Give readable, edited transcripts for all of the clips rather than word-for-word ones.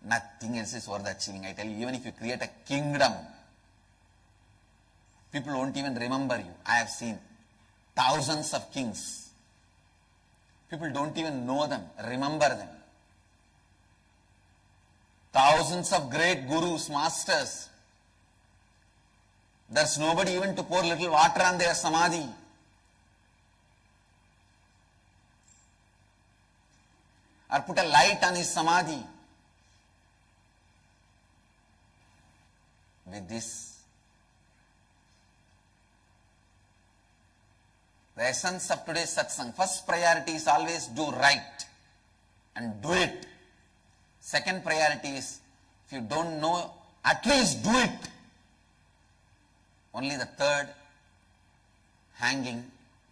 Nothing else is worth achieving. I tell you, even if you create a kingdom, people won't even remember you. I have seen thousands of kings. People don't even know them, remember them. Thousands of great gurus, masters. There's nobody even to pour little water on their samadhi. Or put a light on his samadhi. With this, the essence of today's satsang, first priority is always do right and do it. Second priority is, if you don't know, at least do it. Only the third, hanging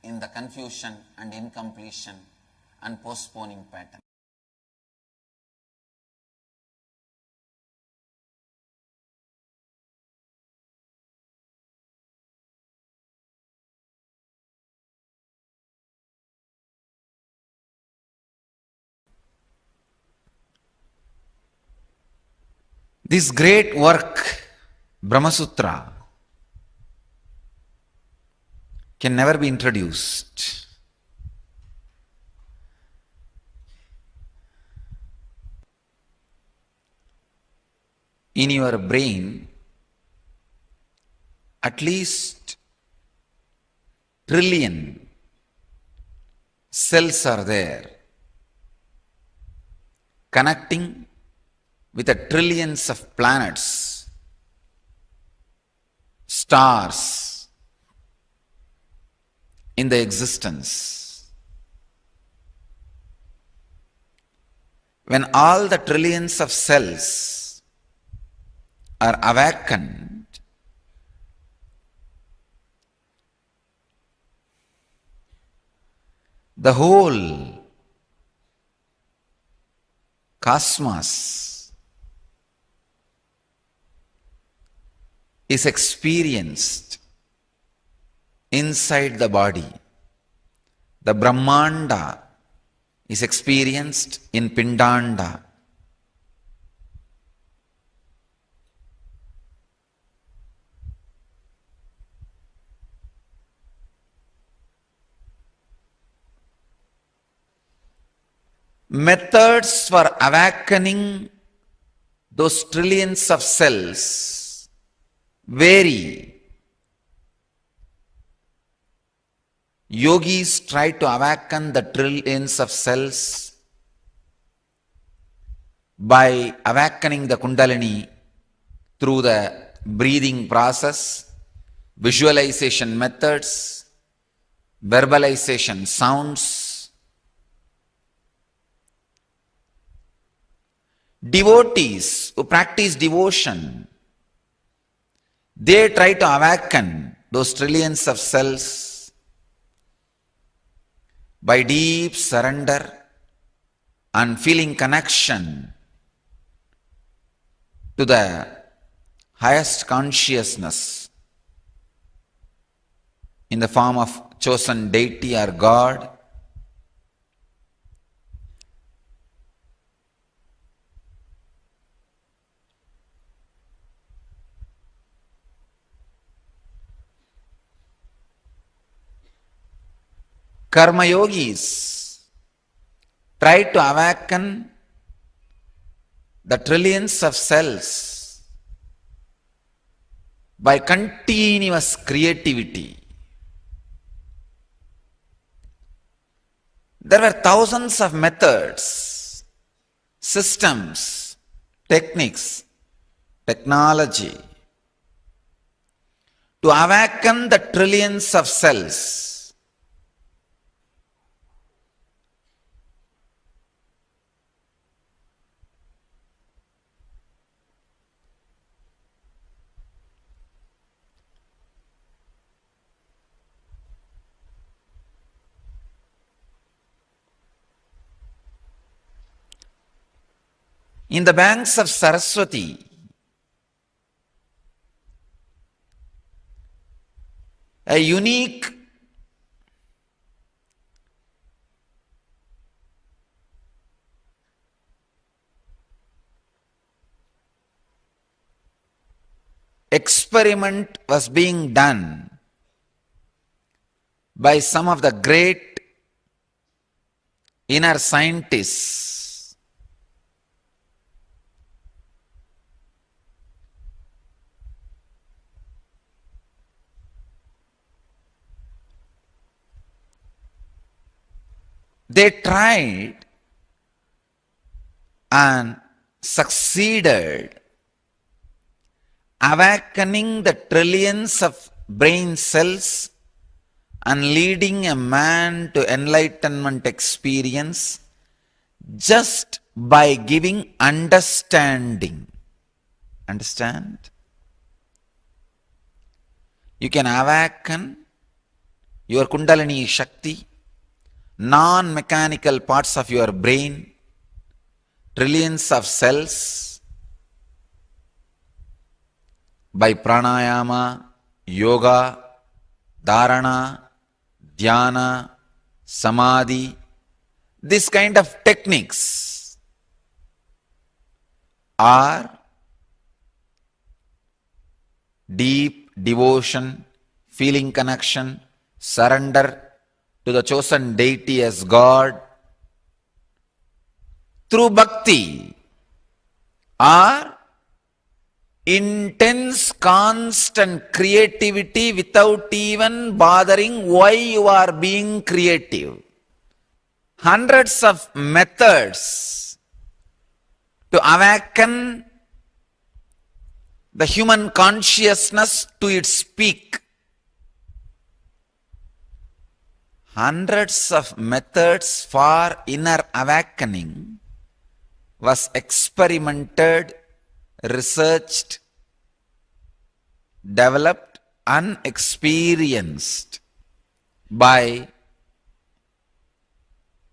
in the confusion and incompletion and postponing pattern. This great work, Brahma Sutra, can never be introduced in your brain. At least trillion cells are there, connecting with the trillions of planets, stars in the existence. When all the trillions of cells are awakened, the whole cosmos is experienced inside the body. The Brahmanda is experienced in Pindanda. Methods for awakening those trillions of cells vary. Yogis try to awaken the trillions of cells by awakening the Kundalini through the breathing process, visualization methods, verbalization sounds. Devotees who practice devotion, they try to awaken those trillions of cells by deep surrender and feeling connection to the highest consciousness in the form of chosen deity or God. Karma yogis try to awaken the trillions of cells by continuous creativity. There were thousands of methods, systems, techniques, technology to awaken the trillions of cells. In the banks of Saraswati, a unique experiment was being done by some of the great inner scientists. They tried and succeeded awakening the trillions of brain cells and leading a man to enlightenment experience just by giving understanding. Understand? You can awaken your Kundalini Shakti, non-mechanical parts of your brain, trillions of cells, by pranayama, yoga, dharana, dhyana, samadhi, this kind of techniques are deep devotion, feeling connection, surrender to the chosen deity as God through bhakti, or intense, constant creativity without even bothering why you are being creative. Hundreds of methods to awaken the human consciousness to its peak. Hundreds of methods for inner awakening was experimented, researched, developed, and experienced by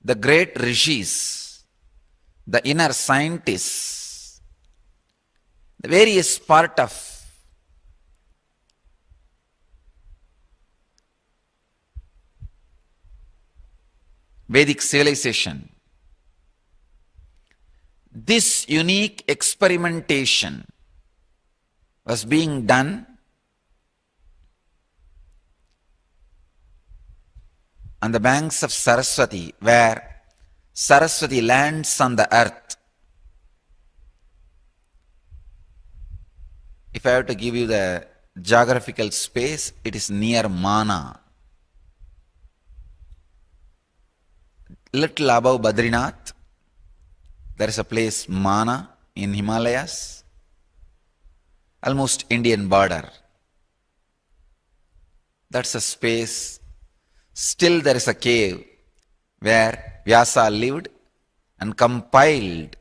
the great rishis, the inner scientists, the various part of Vedic civilization. This unique experimentation was being done on the banks of Saraswati, where Saraswati lands on the earth. If I have to give you the geographical space, it is near Mana. Little above Badrinath, there is a place Mana in Himalayas, almost Indian border. That's a space. Still there is a cave where Vyasa lived and compiled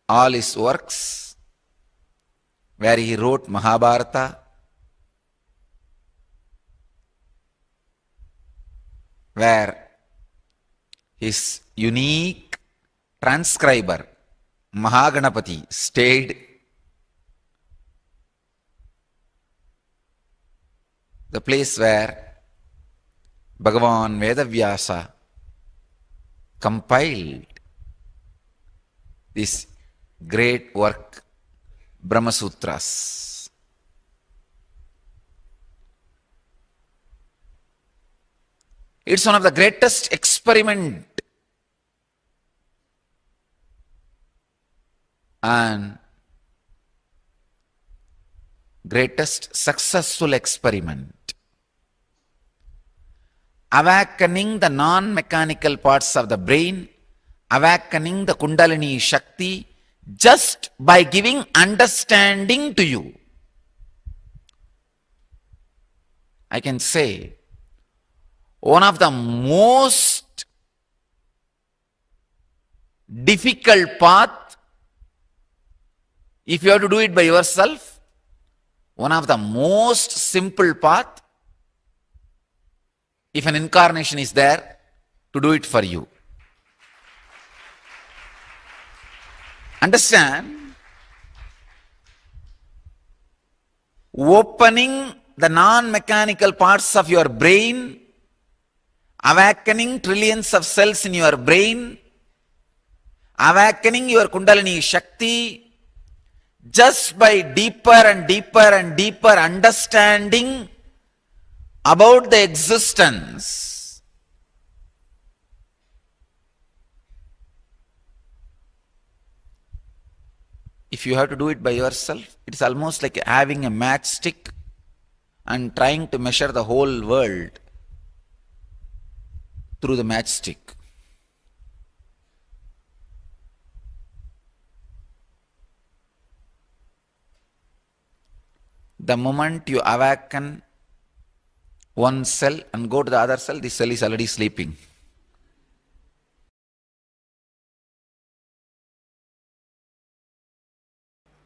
all his works, where he wrote Mahabharata, where his unique transcriber, Mahaganapati, stayed. The place where Bhagavan Vedavyasa compiled this great work, Brahma Sutras. It's one of the greatest experiment and greatest successful experiment. Awakening the non-mechanical parts of the brain, awakening the Kundalini Shakti just by giving understanding to you. I can say one of the most difficult path, if you have to do it by yourself, one of the most simple path, if an incarnation is there to do it for you. Understand? Opening the non-mechanical parts of your brain, awakening trillions of cells in your brain, awakening your Kundalini Shakti just by deeper and deeper and deeper understanding about the existence. If you have to do it by yourself, it is almost like having a matchstick and trying to measure the whole world through the matchstick. The moment you awaken one cell and go to the other cell, this cell is already sleeping.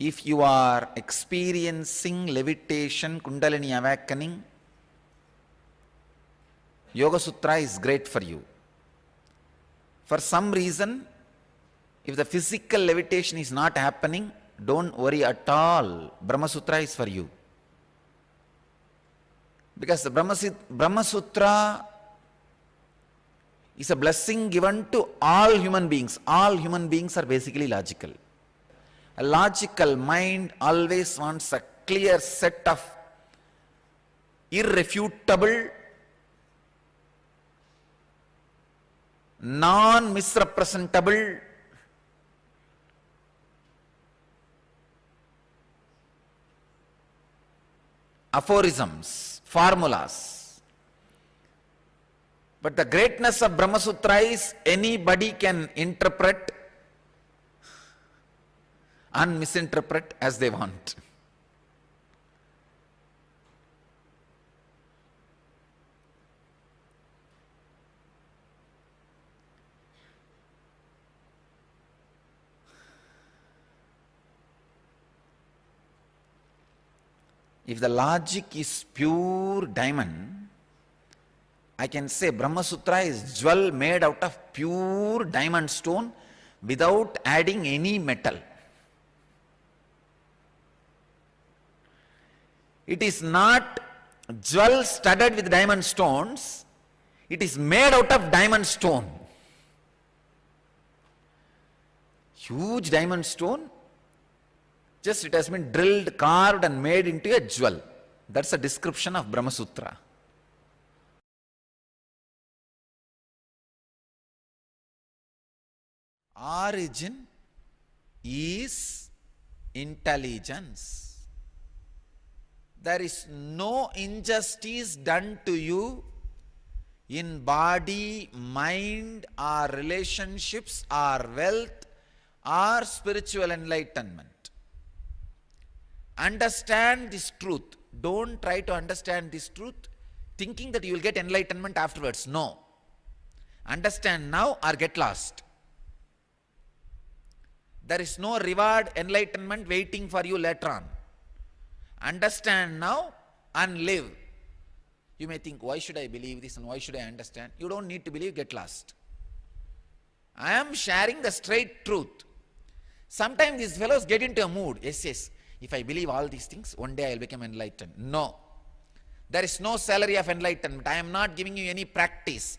If you are experiencing levitation, Kundalini awakening, Yoga Sutra is great for you. For some reason, if the physical levitation is not happening, don't worry at all. Brahma Sutra is for you. Because the Brahma Sutra is a blessing given to all human beings. All human beings are basically logical. A logical mind always wants a clear set of irrefutable, non-misrepresentable, aphorisms, formulas. But the greatness of Brahma Sutra is anybody can interpret and misinterpret as they want. If the logic is pure diamond, I can say Brahma Sutra is jewel made out of pure diamond stone without adding any metal. It is not jewel studded with diamond stones, it is made out of diamond stone. Huge diamond stone, just it has been drilled, carved and made into a jewel. That's a description of Brahma Sutra. Origin is intelligence. There is no injustice done to you in body, mind, or relationships, or wealth, or spiritual enlightenment. Understand this truth. Don't try to understand this truth thinking that you will get enlightenment afterwards. No. Understand now or get lost. There is no reward, enlightenment waiting for you later on. Understand now and live. You may think, why should I believe this and why should I understand? You don't need to believe, get lost. I am sharing the straight truth. Sometimes these fellows get into a mood. Yes, if I believe all these things, one day I will become enlightened. No. There is no salary of enlightenment. I am not giving you any practice.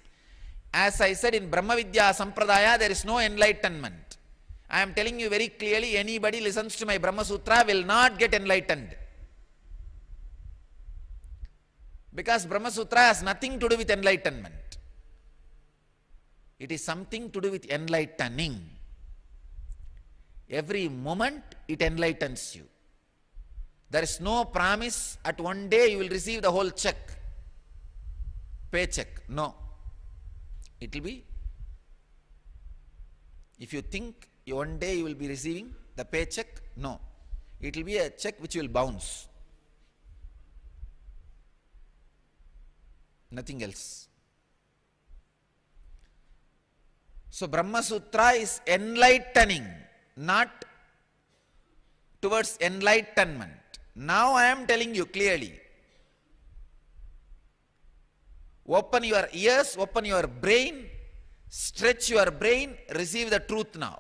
As I said in Brahma Vidya Sampradaya, there is no enlightenment. I am telling you very clearly, anybody listens to my Brahma Sutra will not get enlightened. Because Brahma Sutra has nothing to do with enlightenment. It is something to do with enlightening. Every moment it enlightens you. There is no promise at one day you will receive the whole check, paycheck. No. It will be, if you think one day you will be receiving the paycheck, no. It will be a check which will bounce. Nothing else. So Brahma Sutra is enlightening, not towards enlightenment. Now I am telling you clearly. Open your ears, open your brain, stretch your brain, receive the truth now.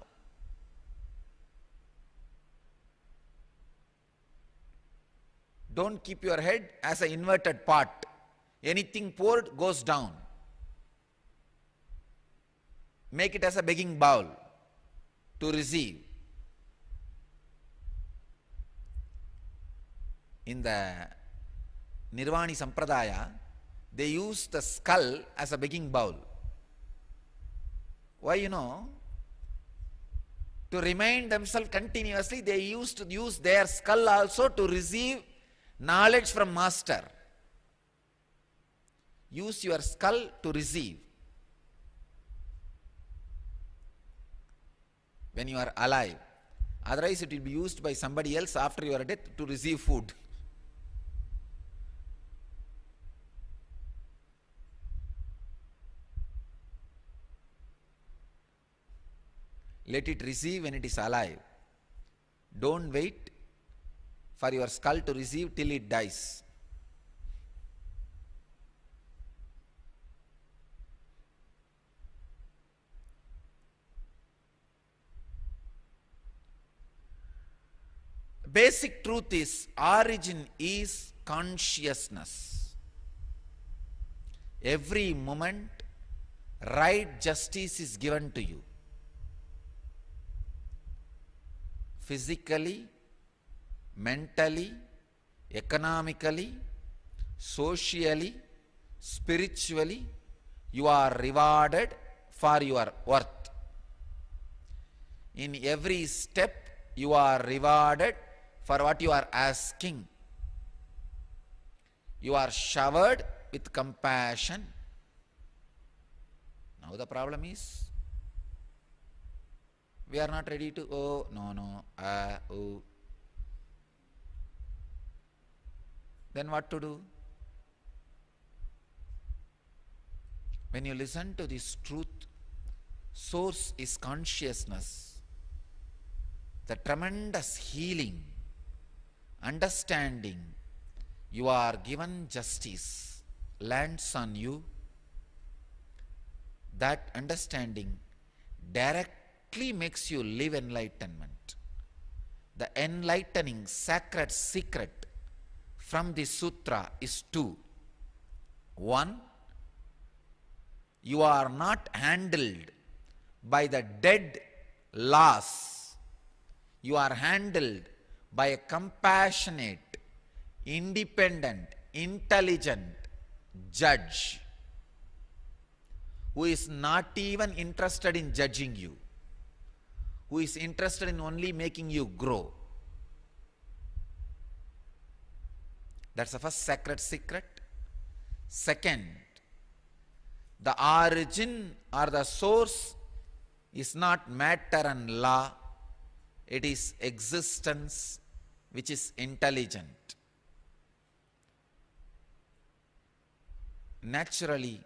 Don't keep your head as an inverted pot. Anything poured goes down. Make it as a begging bowl. to receive. In the Nirvani Sampradaya, they use the skull as a begging bowl. Why, to remind themselves continuously, they used to use their skull also to receive knowledge from Master. Use your skull to receive. When you are alive. Otherwise, it will be used by somebody else after your death to receive food. Let it receive when it is alive. Don't wait for your skull to receive till it dies. Basic truth is, origin is consciousness. Every moment, right justice is given to you. Physically, mentally, economically, socially, spiritually, you are rewarded for your worth. In every step, you are rewarded for what you are asking. You are showered with compassion. Now the problem is, we are not ready to, oh, no, oh. Then what to do? When you listen to this truth, source is consciousness. The tremendous healing, understanding, you are given justice, lands on you. That understanding directly makes you live enlightenment. The enlightening sacred secret from this sutra is two. One, you are not handled by the dead laws. You are handled by a compassionate, independent, intelligent judge who is not even interested in judging you, who is interested in only making you grow. That's the first sacred secret. Second, the origin or the source is not matter and law, it is existence which is intelligent. Naturally,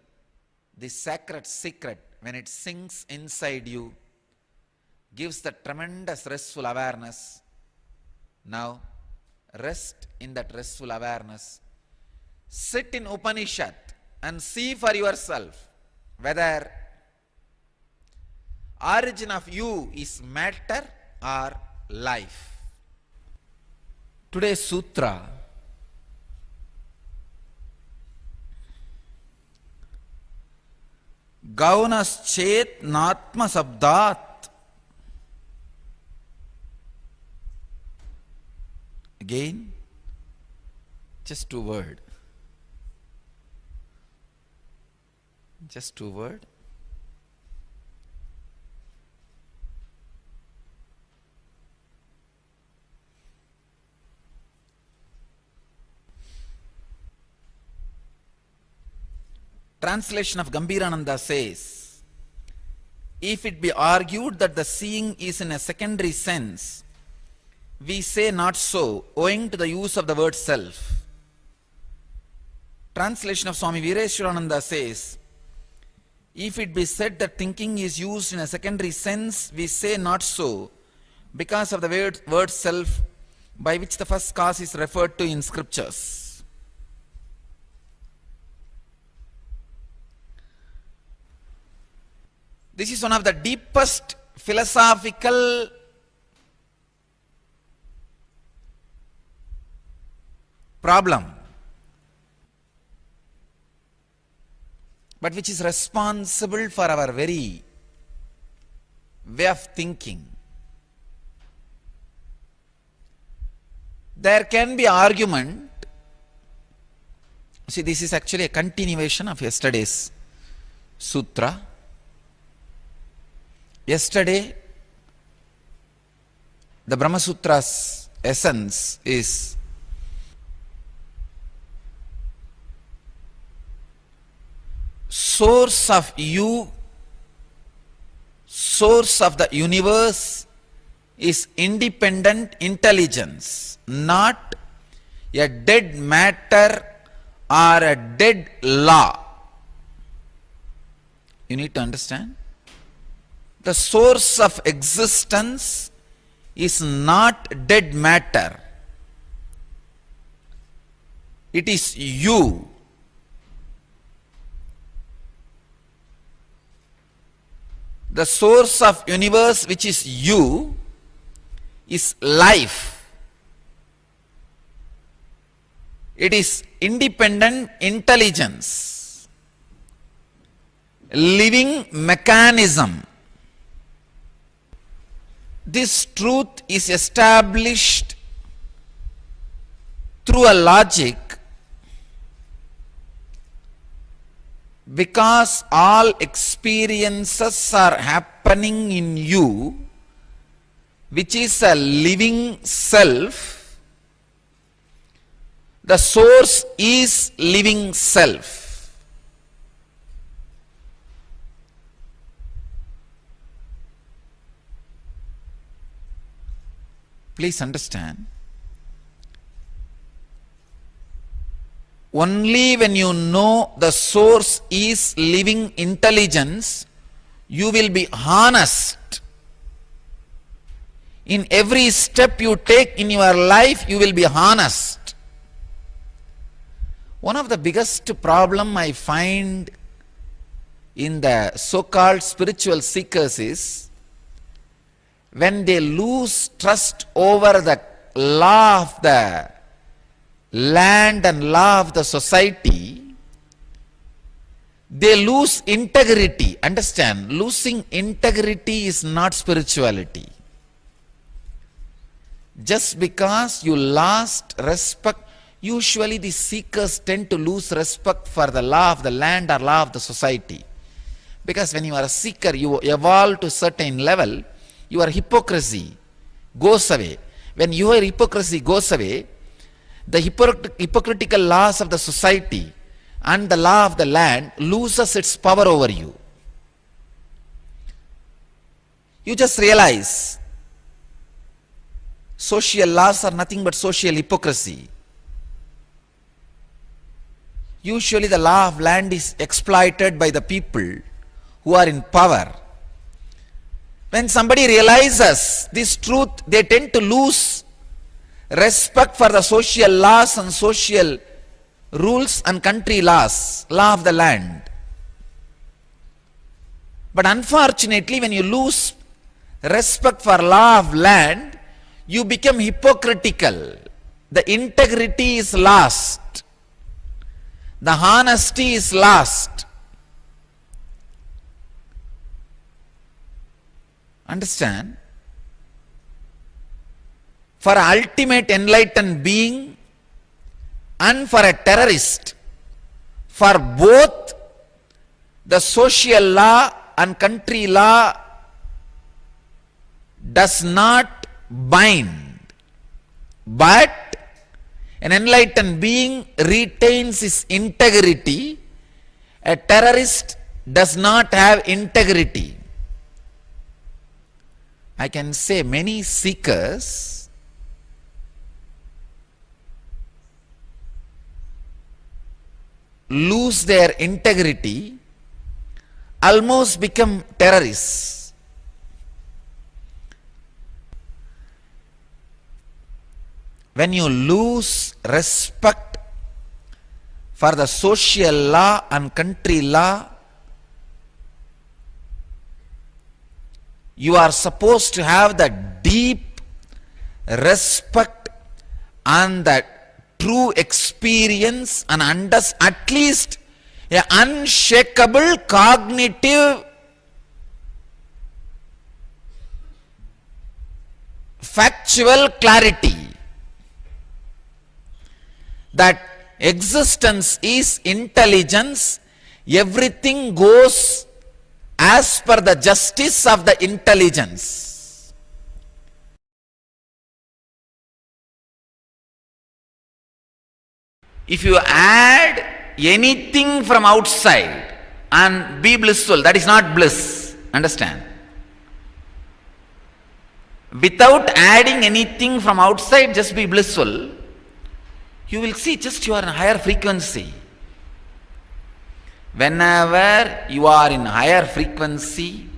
this sacred secret, when it sinks inside you, gives the tremendous restful awareness. Now, rest in that restful awareness. Sit in Upanishad and see for yourself whether origin of you is matter or life. Today's sutra Gaunaschet Natma Sabdat. Again, just two words. Just two words. Translation of Gambhirananda says, if it be argued that the seeing is in a secondary sense, we say not so, owing to the use of the word self. Translation of Swami Veereshwarananda says, if it be said that thinking is used in a secondary sense, we say not so, because of the word self, by which the first cause is referred to in scriptures. This is one of the deepest philosophical problem, but which is responsible for our very way of thinking. There can be argument. See, this is actually a continuation of yesterday's sutra. Yesterday, the Brahma Sutra's essence is source of you, source of the universe is independent intelligence, not a dead matter or a dead law. You need to understand. The source of existence is not dead matter. It is you. The source of universe, which is you, is life. It is independent intelligence, living mechanism. This truth is established through a logic because all experiences are happening in you, which is a living self. The source is living self. Please understand. Only when you know the source is living intelligence, you will be honest. In every step you take in your life, you will be honest. One of the biggest problem I find in the so-called spiritual seekers is when they lose trust over the law of the land and law of the society, they lose integrity. Understand, losing integrity is not spirituality. Just because you lost respect, usually the seekers tend to lose respect for the law of the land or law of the society. Because when you are a seeker, you evolve to a certain level, your hypocrisy goes away. When your hypocrisy goes away, the hypocritical laws of the society and the law of the land loses its power over you. You just realize social laws are nothing but social hypocrisy. Usually the law of land is exploited by the people who are in power. When somebody realizes this truth, they tend to lose respect for the social laws and social rules and country laws, law of the land. But unfortunately, when you lose respect for law of land, you become hypocritical. The integrity is lost. The honesty is lost. Understand? For an ultimate enlightened being and for a terrorist, for both the social law and country law does not bind, but an enlightened being retains his integrity. A terrorist does not have integrity. I can say many seekers lose their integrity, almost become terrorists. When you lose respect for the social law and country law, you are supposed to have the deep respect and the true experience and at least an unshakable cognitive factual clarity. that existence is intelligence, everything goes as per the justice of the intelligence. If you add anything from outside and be blissful, that is not bliss. Understand? Without adding anything from outside, just be blissful, you will see just you are in higher frequency. Whenever you are in higher frequency,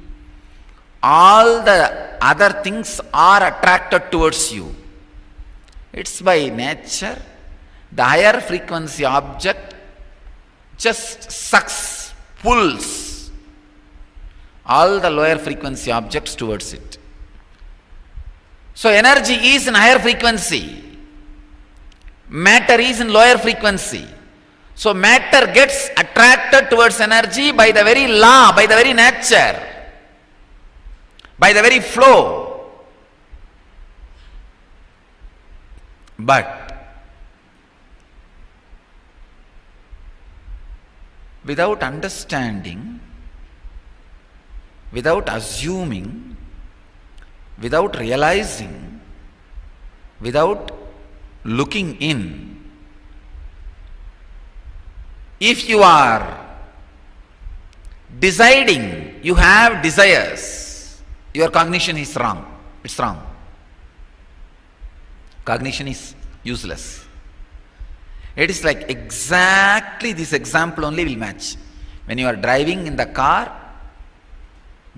all the other things are attracted towards you. It's by nature. The higher frequency object just sucks, pulls all the lower frequency objects towards it. So energy is in higher frequency. Matter is in lower frequency. So matter gets attracted towards energy by the very law, by the very nature, by the very flow. But without understanding, without assuming, without realizing, without looking in, if you are deciding, you have desires, your cognition is wrong. It's wrong. Cognition is useless. It is like exactly this example only will match. When you are driving in the car,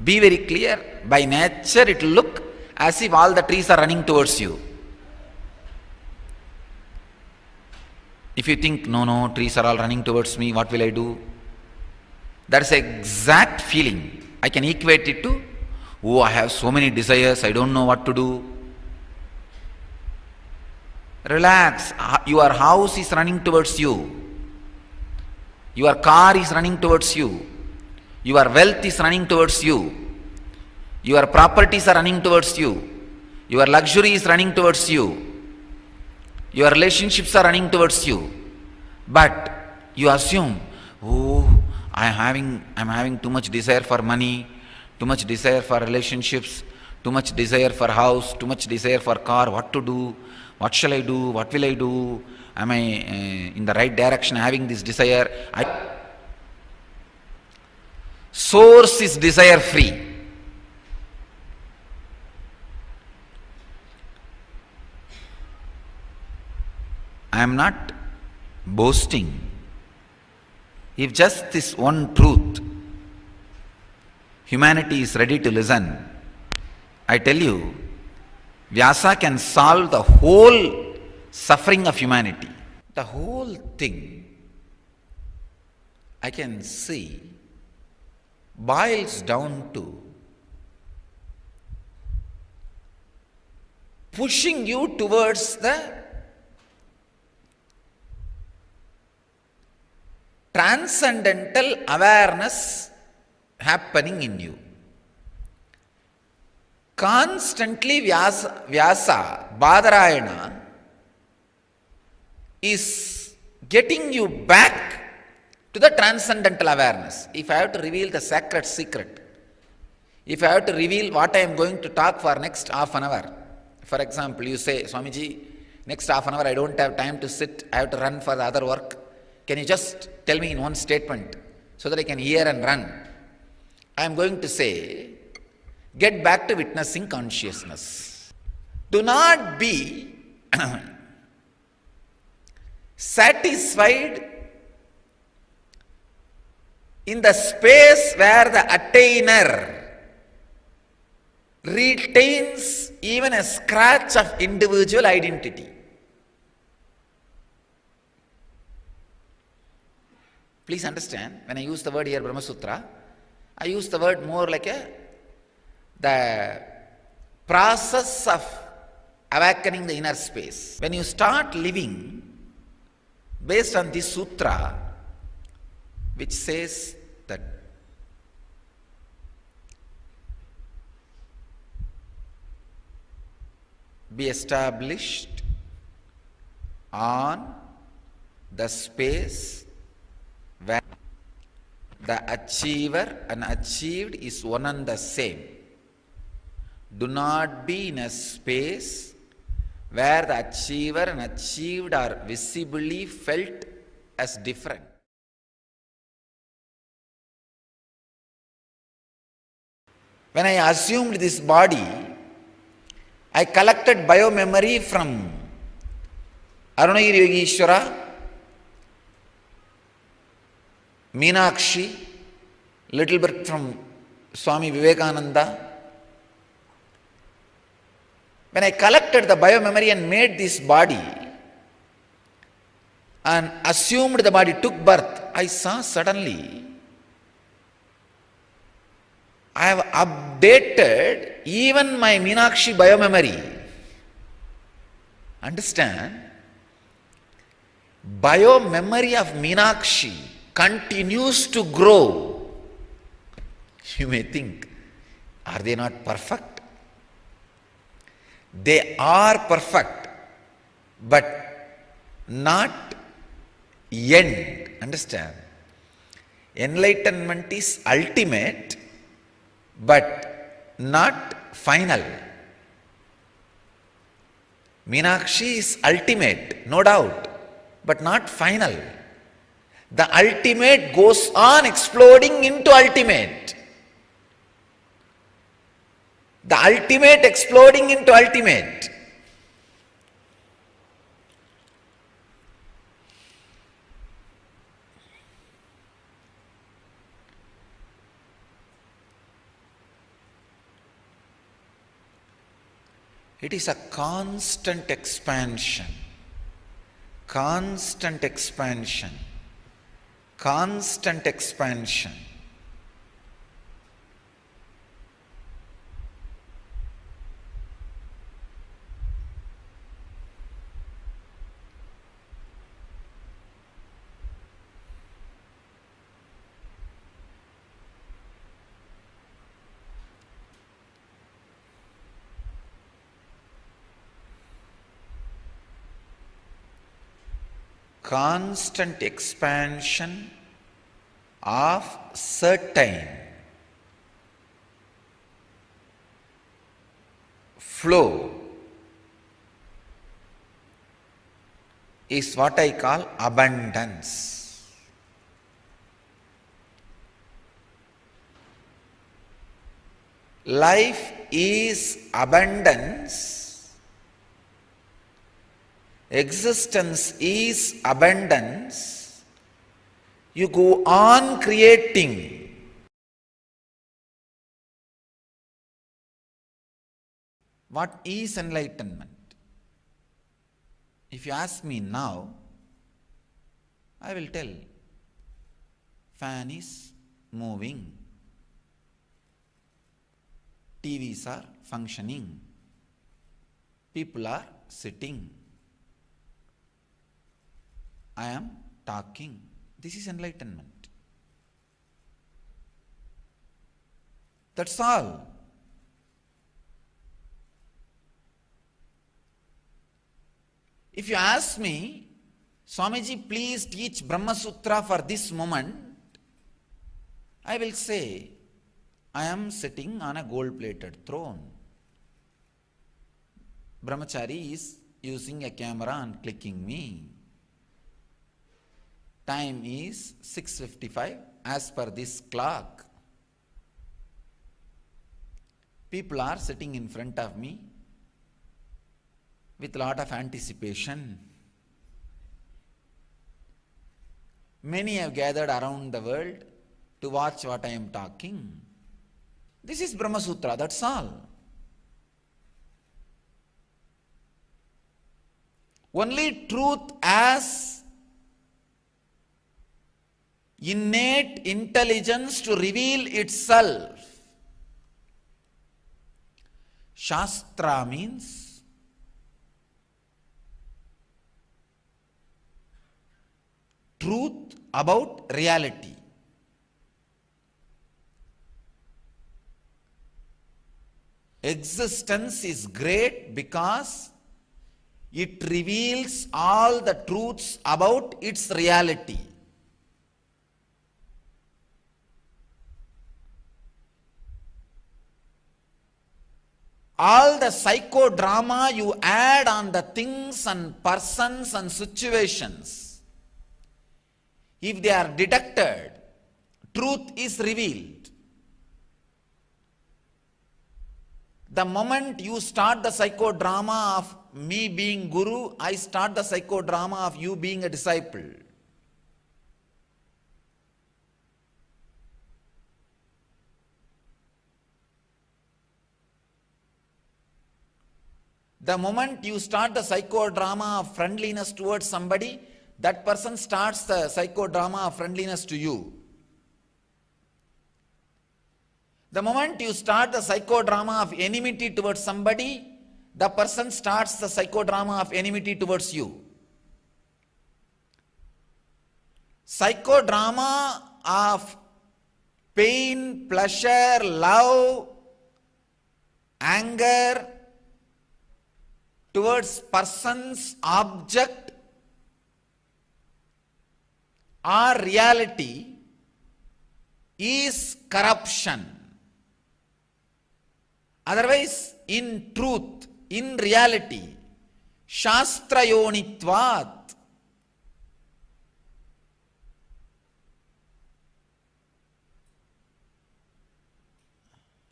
be very clear, by nature it will look as if all the trees are running towards you. If you think, no, trees are all running towards me, what will I do? That's the exact feeling. I can equate it to, I have so many desires, I don't know what to do. Relax. Your house is running towards you. Your car is running towards you. Your wealth is running towards you. Your properties are running towards you. Your luxury is running towards you. Your relationships are running towards you. But you assume, I'm having too much desire for money, too much desire for relationships, too much desire for house, too much desire for car, what to do? What shall I do? What will I do? Am I in the right direction having this desire? Source is desire free. I am not boasting. If just this one truth, humanity is ready to listen, I tell you, Vyasa can solve the whole suffering of humanity. The whole thing, I can see, boils down to pushing you towards the transcendental awareness happening in you. Constantly Vyasa, Badarayana, is getting you back to the transcendental awareness. If I have to reveal the sacred secret, if I have to reveal what I am going to talk for next half an hour, for example, you say, Swamiji, next half an hour I don't have time to sit, I have to run for the other work. Can you just tell me in one statement so that I can hear and run? I am going to say, get back to witnessing consciousness. Do not be satisfied in the space where the attainer retains even a scratch of individual identity. Please understand, when I use the word here Brahma Sutra, I use the word more like the process of awakening the inner space. When you start living based on this sutra, which says that be established on the space where the achiever and achieved is one and the same. Do not be in a space where the achiever and achieved are visibly felt as different. When I assumed this body, I collected biomemory from Arunagiri Yogeshwara, Meenakshi, little bit from Swami Vivekananda. When I collected the biomemory and made this body and assumed the body took birth, I saw suddenly I have updated even my Meenakshi biomemory. Understand? Biomemory of Meenakshi continues to grow. You may think, are they not perfect? They are perfect, but not end. Understand? Enlightenment is ultimate, but not final. Meenakshi is ultimate, no doubt, but not final. The ultimate goes on exploding into ultimate. The ultimate exploding into ultimate. It is a constant expansion, constant expansion, constant expansion. Constant expansion of certain flow is what I call abundance. Life is abundance. Existence is abundance. You go on creating. What is enlightenment? If you ask me now, I will tell. Fan is moving. TVs are functioning. People are sitting. I am talking. This is enlightenment. That's all. If you ask me, Swamiji, please teach Brahma Sutra for this moment, I will say, I am sitting on a gold-plated throne. Brahmachari is using a camera and clicking me. Time is 6:55 as per this clock. People are sitting in front of me with a lot of anticipation. Many have gathered around the world to watch what I am talking. This is Brahma Sutra, that's all. Only truth as innate intelligence to reveal itself. Shastra means truth about reality. Existence is great because It reveals all the truths about its reality. All the psychodrama you add on the things and persons and situations, if they are detected, truth is revealed. The moment you start the psychodrama of me being guru, I start the psychodrama of you being a disciple. The moment you start the psychodrama of friendliness towards somebody, that person starts the psychodrama of friendliness to you. The moment you start the psychodrama of enmity towards somebody, the person starts the psychodrama of enmity towards you. Psychodrama of pain, pleasure, love, anger towards persons, object, or reality is corruption. Otherwise, in truth, in reality, shastrayonitvat,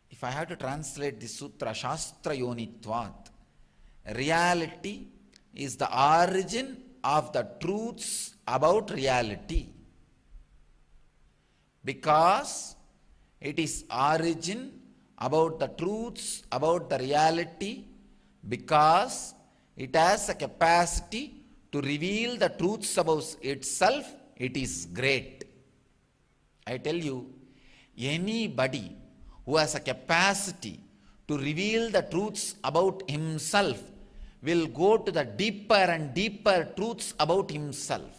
if I have to translate this sutra, shastrayonitvat, reality is the origin of the truths about reality. Because it is origin about the truths about the reality, because it has a capacity to reveal the truths about itself, it is great. I tell you, anybody who has a capacity to reveal the truths about himself will go to the deeper and deeper truths about himself.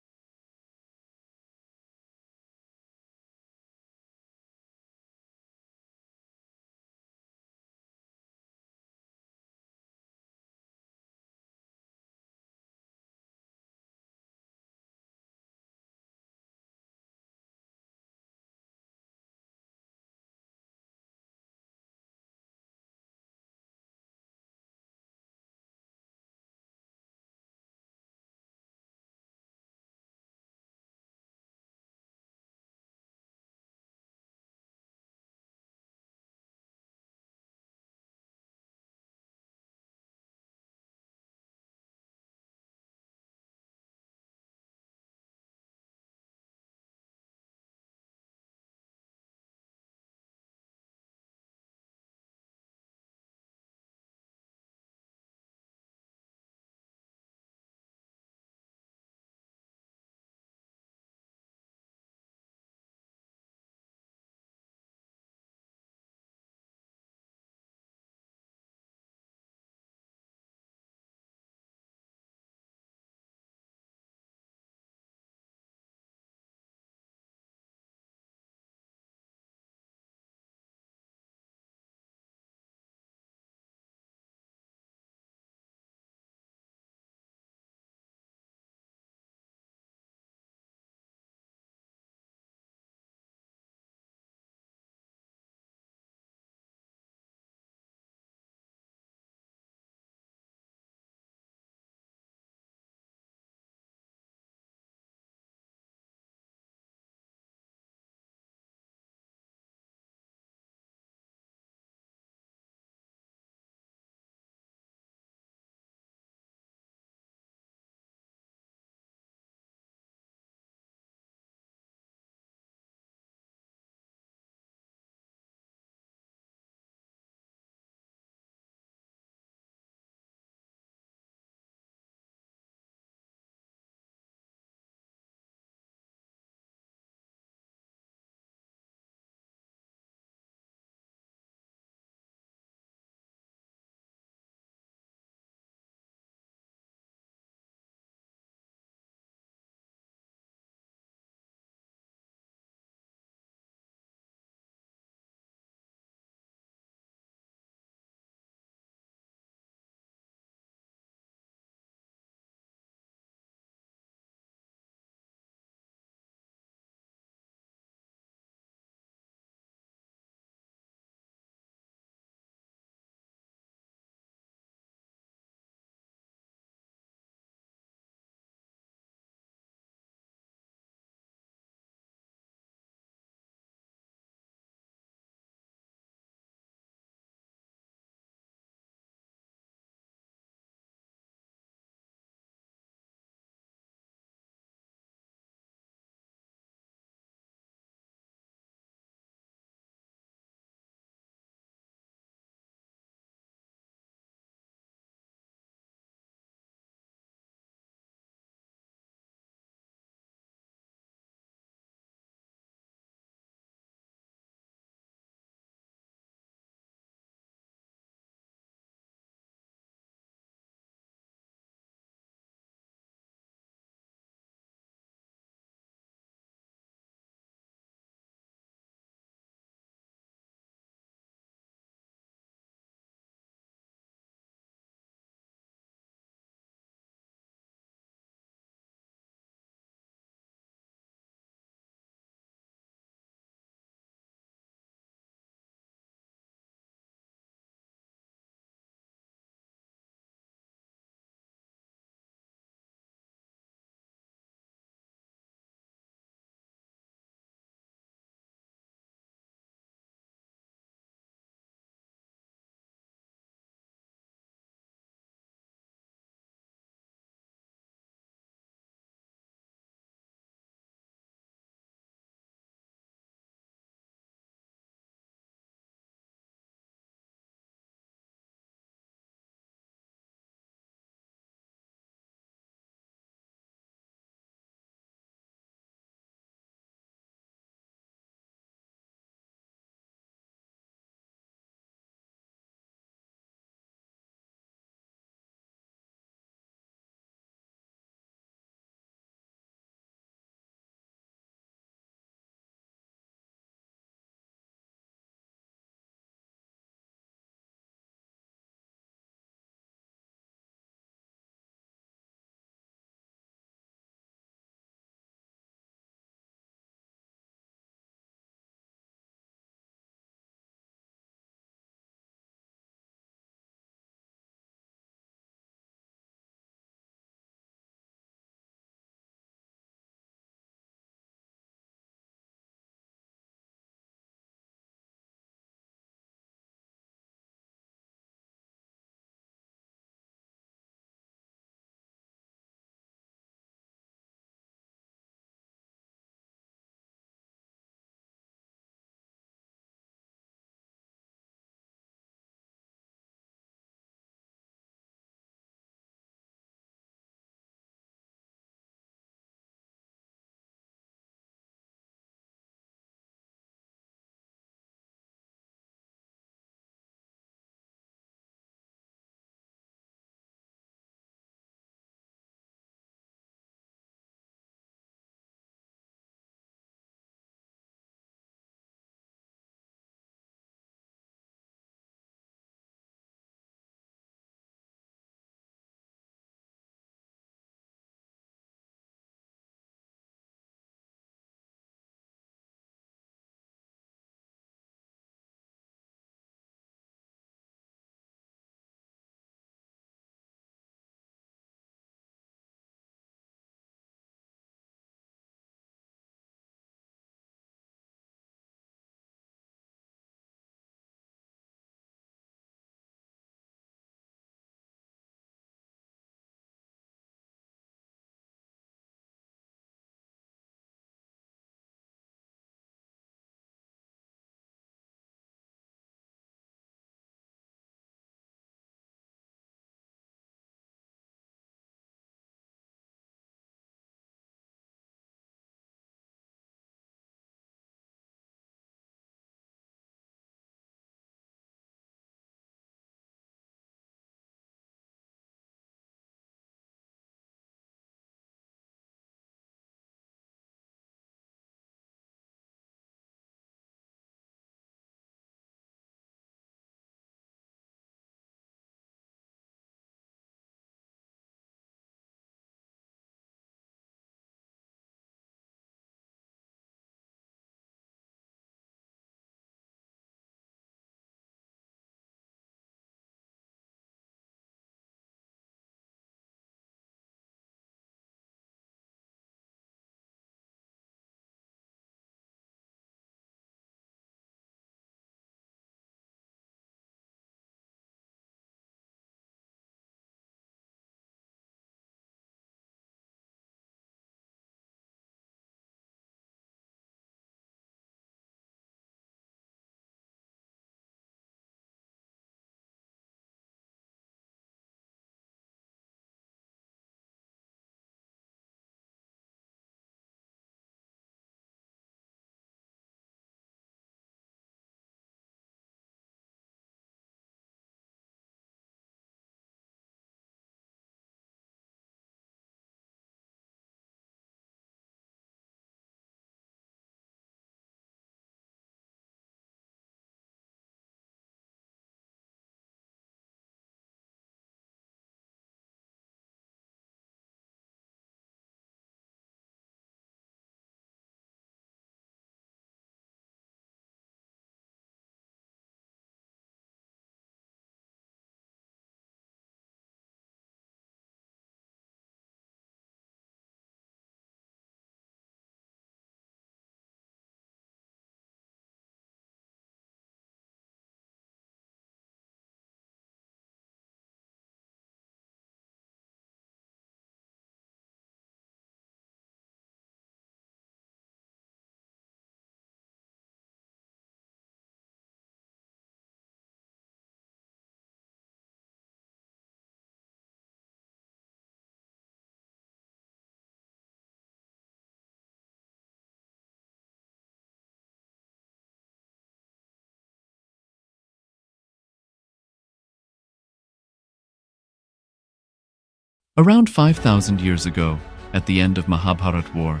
Around 5,000 years ago, at the end of Mahabharat War,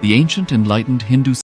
the ancient enlightened Hindu